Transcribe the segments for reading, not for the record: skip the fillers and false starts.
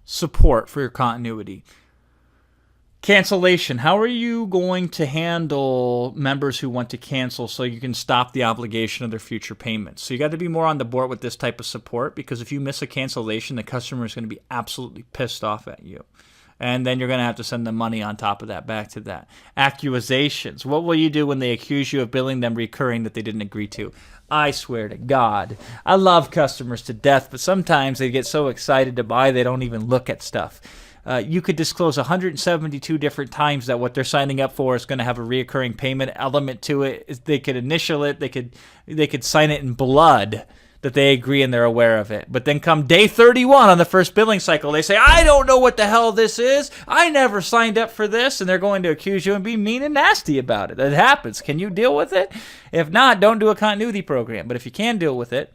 support for your continuity. Cancellation. How are you going to handle members who want to cancel so you can stop the obligation of their future payments? So you got to be more on the board with this type of support, because if you miss a cancellation, the customer is going to be absolutely pissed off at you. And then you're going to have to send them money on top of that back to that. Accusations. What will you do when they accuse you of billing them recurring that they didn't agree to? I swear to God, I love customers to death, but sometimes they get so excited to buy they don't even look at stuff. You could disclose 172 different times that what they're signing up for is going to have a reoccurring payment element to it. They could initial it. They could sign it in blood that they agree and they're aware of it. But then come day 31 on the first billing cycle, they say, I don't know what the hell this is. I never signed up for this. And they're going to accuse you and be mean and nasty about it. That happens. Can you deal with it? If not, don't do a continuity program. But if you can deal with it,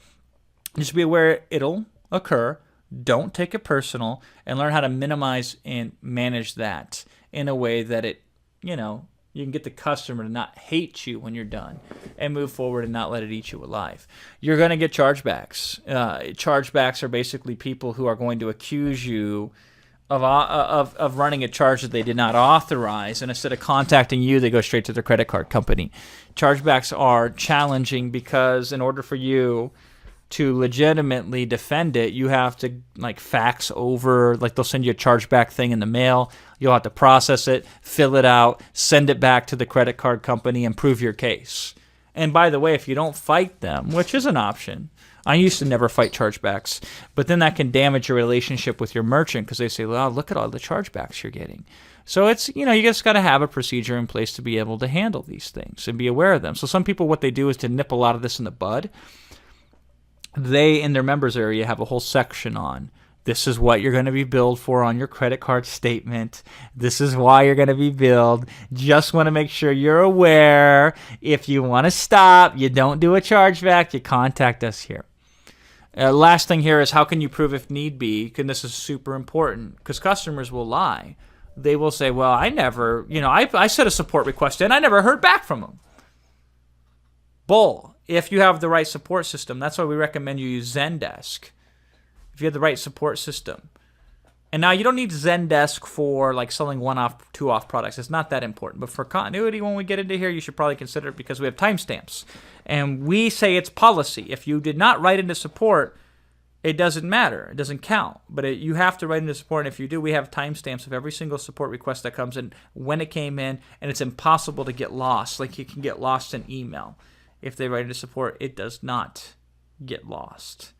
just be aware it'll occur. Don't take it personal, and learn how to minimize and manage that in a way that you can get the customer to not hate you when you're done and move forward and not let it eat you alive. You're going to get chargebacks. Chargebacks are basically people who are going to accuse you of running a charge that they did not authorize, and instead of contacting you, they go straight to their credit card company. Chargebacks are challenging because in order for you to legitimately defend it, you have to fax over, they'll send you a chargeback thing in the mail. You'll have to process it, fill it out, send it back to the credit card company, and prove your case. And by the way, if you don't fight them, which is an option, I used to never fight chargebacks, but then that can damage your relationship with your merchant because they say, well, look at all the chargebacks you're getting. So it's, you just got to have a procedure in place to be able to handle these things and be aware of them. So some people, what they do is to nip a lot of this in the bud. They, in their members area, have a whole section on this is what you're going to be billed for on your credit card statement. This is why you're going to be billed. Just want to make sure you're aware. If you want to stop, you don't do a chargeback, you contact us here. Last thing here is how can you prove if need be? And this is super important because customers will lie. They will say, well, I never, I set a support request in. I never heard back from them. Bull. If you have the right support system, that's why we recommend you use Zendesk. If you have the right support system. And now you don't need Zendesk for selling one-off, two-off products. It's not that important. But for continuity, when we get into here, you should probably consider it because we have timestamps. And we say it's policy. If you did not write into support, it doesn't matter. It doesn't count. But you have to write into support. And if you do, we have timestamps of every single support request that comes in, when it came in, and it's impossible to get lost. You can get lost in email. If they write into support, it does not get lost.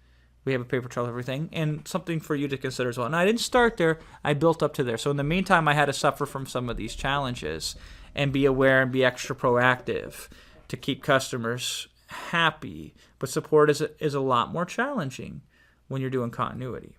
We have a paper trail of everything, and something for you to consider as well. And I didn't start there. I built up to there. So in the meantime, I had to suffer from some of these challenges and be aware and be extra proactive to keep customers happy. But support is a lot more challenging when you're doing continuity.